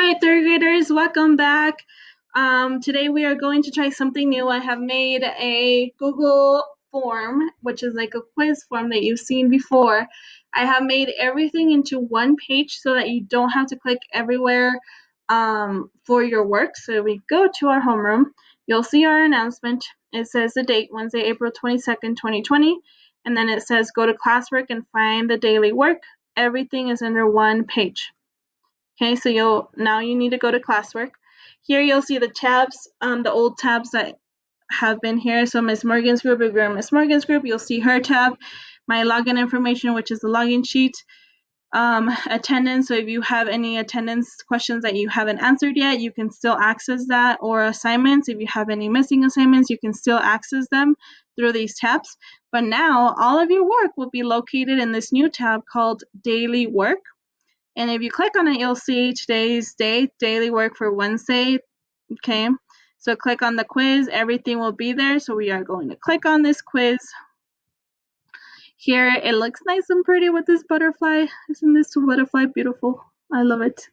Hi, third graders, welcome back. Today we are going to try something new. I have made a Google form, which is like a quiz form that you've seen before. I have made everything into one page so that you don't have to click everywhere for your work. So we go to our homeroom, you'll see our announcement. It says the date, Wednesday, April 22nd, 2020, and then it says go to classwork and find the daily work. Everything is under one page. Okay, so you need to go to classwork. Here you'll see the tabs, the old tabs that have been here. So Miss Morgan's group, if you're in Miss Morgan's group, you'll see her tab, my login information, which is the login sheet, attendance. So if you have any attendance questions that you haven't answered yet, you can still access that, or assignments. If you have any missing assignments, you can still access them through these tabs. But now all of your work will be located in this new tab called Daily Work. And if you click on it, you'll see today's date, daily work for Wednesday. Okay, so click on the quiz, everything will be there. So we are going to click on this quiz. Here it looks nice and pretty with this butterfly. Isn't this butterfly beautiful? I love it.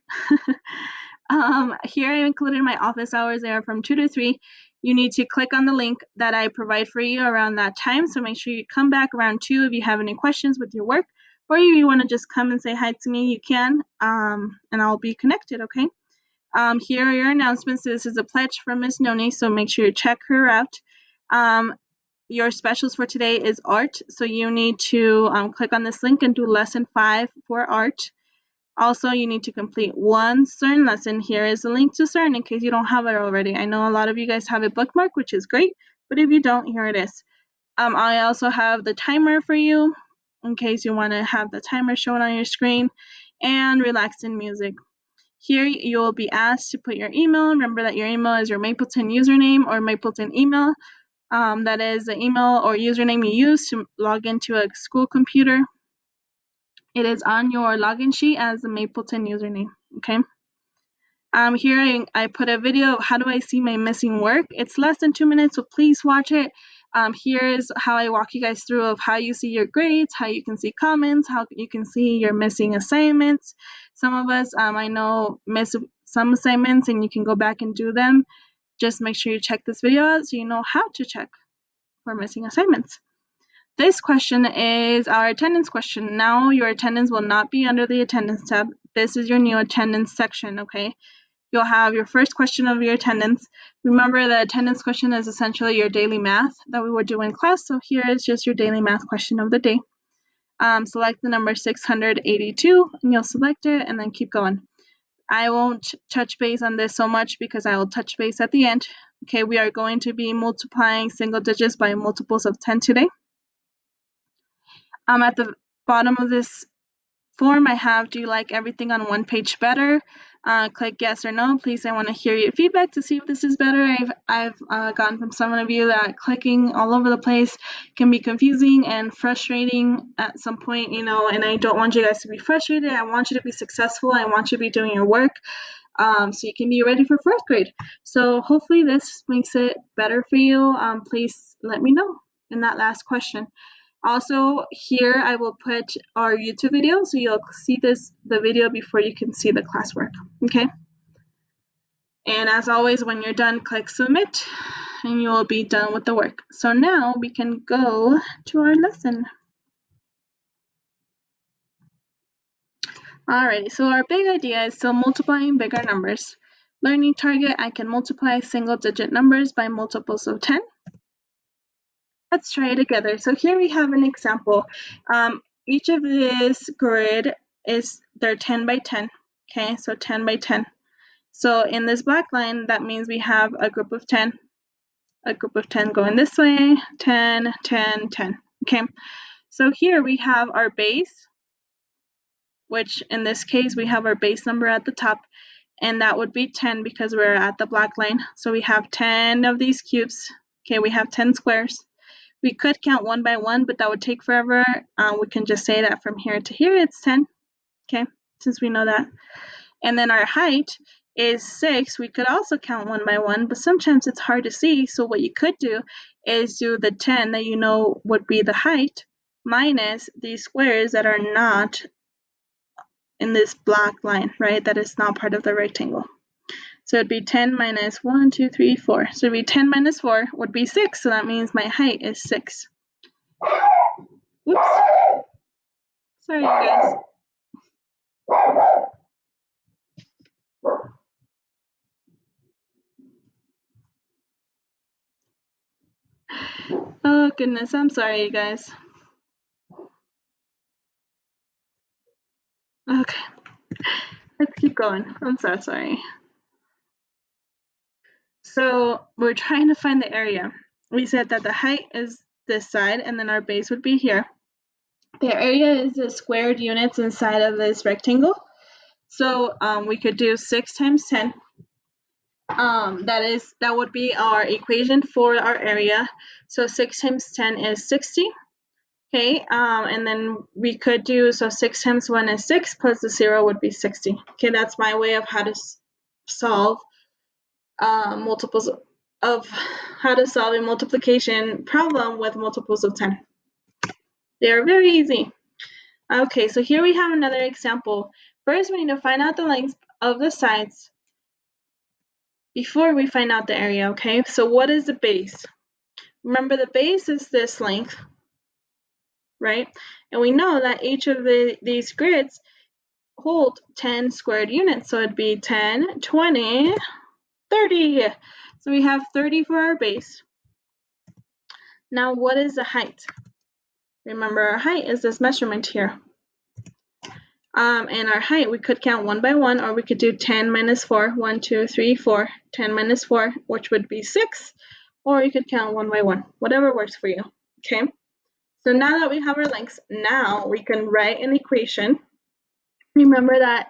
Here I included my office hours. They are from 2 to 3. You need to click on the link that I provide for you around that time. So make sure you come back around 2 if you have any questions with your work, or if you want to just come and say hi to me, you can, and I'll be connected, okay? Here are your announcements. This is a pledge from Ms. Noni, so make sure you check her out. Your specials for today is art, so you need to click on this link and do lesson 5 for art. Also, you need to complete one CERN lesson. Here is the link to CERN in case you don't have it already. I know a lot of you guys have it bookmarked, which is great, but if you don't, here it is. I also have the timer for you in case you want to have the timer shown on your screen, and relaxing music. Here you will be asked to put your email. Remember that your email is your Mapleton username or Mapleton email. That is the email or username you use to log into a school computer. It is on your login sheet as the Mapleton username, okay? Here I put a video of how do I see my missing work. It's less than 2 minutes, so please watch it. Here's how I walk you guys through of how you see your grades, how you can see comments, how you can see your missing assignments. Some of us, I know, miss some assignments and you can go back and do them. Just make sure you check this video out so you know how to check for missing assignments. This question is our attendance question. Now your attendance will not be under the attendance tab. This is your new attendance section, okay? You'll have your first question of your attendance. Remember, the attendance question is essentially your daily math that we would do in class. So here is just your daily math question of the day. Select the number 682 and you'll select it and then keep going. I won't touch base on this so much because I will touch base at the end. Okay, we are going to be multiplying single digits by multiples of 10 today. At the bottom of this form I have, do you like everything on one page better? Click yes or no. Please, I want to hear your feedback to see if this is better. I've gotten from some of you that clicking all over the place can be confusing and frustrating at some point, and I don't want you guys to be frustrated. I want you to be successful. I want you to be doing your work so you can be ready for 4th grade. So hopefully this makes it better for you. Please let me know in that last question. Also, here I will put our YouTube video, so you'll see the video before you can see the classwork, okay? And as always, when you're done, click submit, and you will be done with the work. So now we can go to our lesson. Alrighty, so our big idea is still multiplying bigger numbers. Learning target, I can multiply single-digit numbers by multiples of 10. Let's try it together. So here we have an example. Each of this grid they're 10 by 10. Okay, so 10 by 10. So in this black line, that means we have a group of 10. A group of 10 going this way, 10, 10, 10. Okay, so here we have our base, which in this case, we have our base number at the top, and that would be 10 because we're at the black line. So we have 10 of these cubes. Okay, we have 10 squares. We could count one by one, but that would take forever. We can just say that from here to here, it's 10, okay, since we know that. And then our height is 6. We could also count one by one, but sometimes it's hard to see. So what you could do is do the 10 that you know would be the height minus these squares that are not in this black line, right? That is not part of the rectangle. So it'd be 10 minus 1, 2, 3, 4. So it'd be 10 minus 4 would be 6. So that means my height is 6. Whoops. Sorry, you guys. Oh, goodness. I'm sorry, you guys. Okay. Let's keep going. I'm so sorry. So we're trying to find the area. We said that the height is this side, and then our base would be here. The area is the squared units inside of this rectangle. So we could do 6 times 10. That would be our equation for our area. So 6 times 10 is 60. Okay, and then we could do, so 6 times 1 is 6, plus the 0 would be 60. Okay, that's my way of how to solve multiples of how to solve a multiplication problem with multiples of 10. They are very easy. Okay, so here we have another example. First, we need to find out the length of the sides before we find out the area, okay? So what is the base? Remember, the base is this length, right? And we know that each of these grids hold 10 squared units. So it'd be 10, 20, 30. So we have 30 for our base. Now, what is the height? Remember, our height is this measurement here. And our height, we could count 1 by 1, or we could do 10 minus 4, 1, 2, 3, 4, 10 minus 4, which would be 6, or you could count 1 by 1, whatever works for you, okay? So now that we have our lengths, now we can write an equation. Remember that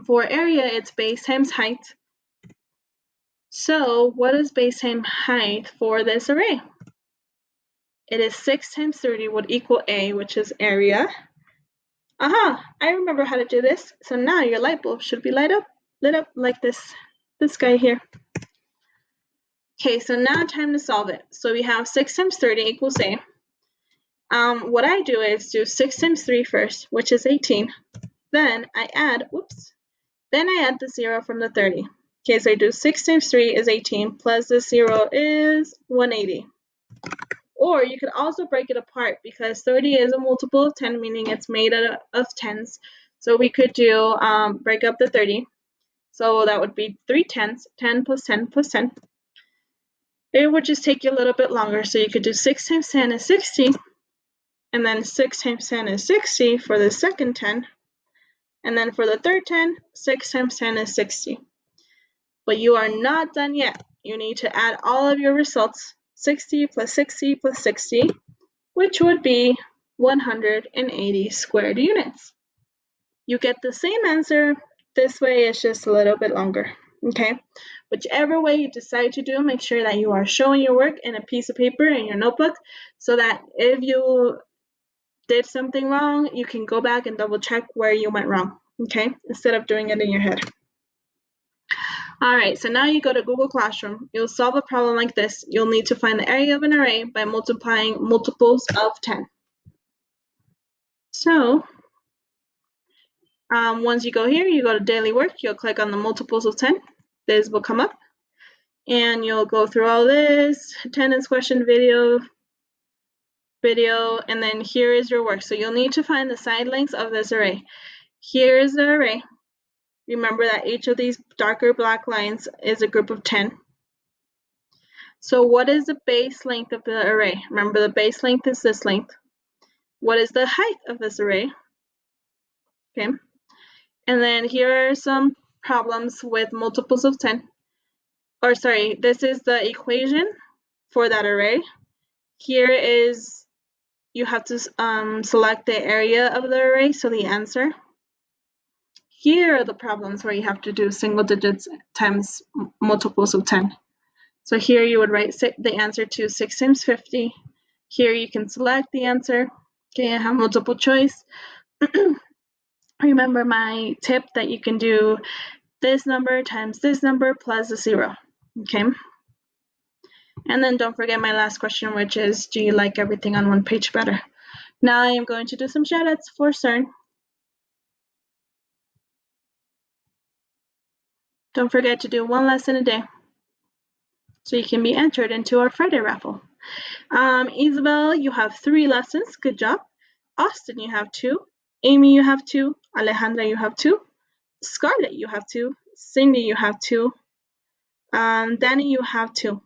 for area, it's base times height. So what is base times height for this array? It is 6 times 30 would equal A, which is area. Aha, I remember how to do this. So now your light bulb should be lit up like this guy here. Okay, so now time to solve it. So we have 6 times 30 equals A. What I do is do 6 times 3 first, which is 18. Then I add, then I add the 0 from the 30. Okay, so I do 6 times 3 is 18, plus the 0 is 180. Or you could also break it apart, because 30 is a multiple of 10, meaning it's made out of 10s. So we could do, break up the 30. So that would be 3 tenths, 10 plus 10 plus 10. It would just take you a little bit longer. So you could do 6 times 10 is 60. And then 6 times 10 is 60 for the second 10. And then for the third 10, 6 times 10 is 60. But you are not done yet. You need to add all of your results. 60 plus 60 plus 60, which would be 180 squared units. You get the same answer. This way it's just a little bit longer, okay? Whichever way you decide to do, make sure that you are showing your work in a piece of paper in your notebook, so that if you did something wrong, you can go back and double check where you went wrong, okay? Instead of doing it in your head. All right, so now you go to Google Classroom. You'll solve a problem like this. You'll need to find the area of an array by multiplying multiples of 10. So once you go here, you go to daily work, you'll click on the multiples of 10. This will come up, and you'll go through all this, attendance question video, and then here is your work. So you'll need to find the side lengths of this array. Here is the array. Remember that each of these darker black lines is a group of 10. So what is the base length of the array? Remember, the base length is this length. What is the height of this array? Okay. And then here are some problems with multiples of 10. Or sorry, this is the equation for that array. Here is, you have to select the area of the array, so the answer. Here are the problems where you have to do single digits times multiples of 10. So here you would write the answer to 6 times 50. Here you can select the answer. Okay, I have multiple choice. Remember my tip that you can do this number times this number plus a 0. Okay. And then don't forget my last question, which is, do you like everything on one page better? Now I am going to do some shoutouts for CERN. Don't forget to do 1 lesson a day so you can be entered into our Friday raffle. Isabel, you have 3 lessons. Good job. Austin, you have 2. Amy, you have 2. Alejandra, you have 2. Scarlett, you have 2. Cindy, you have 2. Danny, you have 2.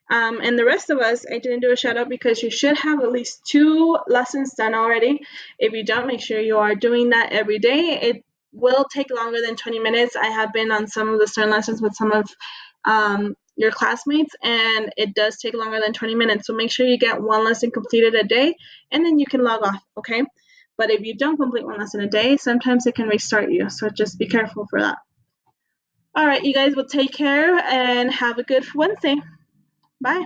And the rest of us, I didn't do a shout out because you should have at least 2 lessons done already. If you don't, make sure you are doing that every day. It will take longer than 20 minutes. I have been on some of the Stern lessons with some of your classmates, and it does take longer than 20 minutes. So make sure you get 1 lesson completed a day, and then you can log off, okay? But if you don't complete 1 lesson a day, sometimes it can restart you. So just be careful for that. All right, you guys will take care and have a good Wednesday. Bye.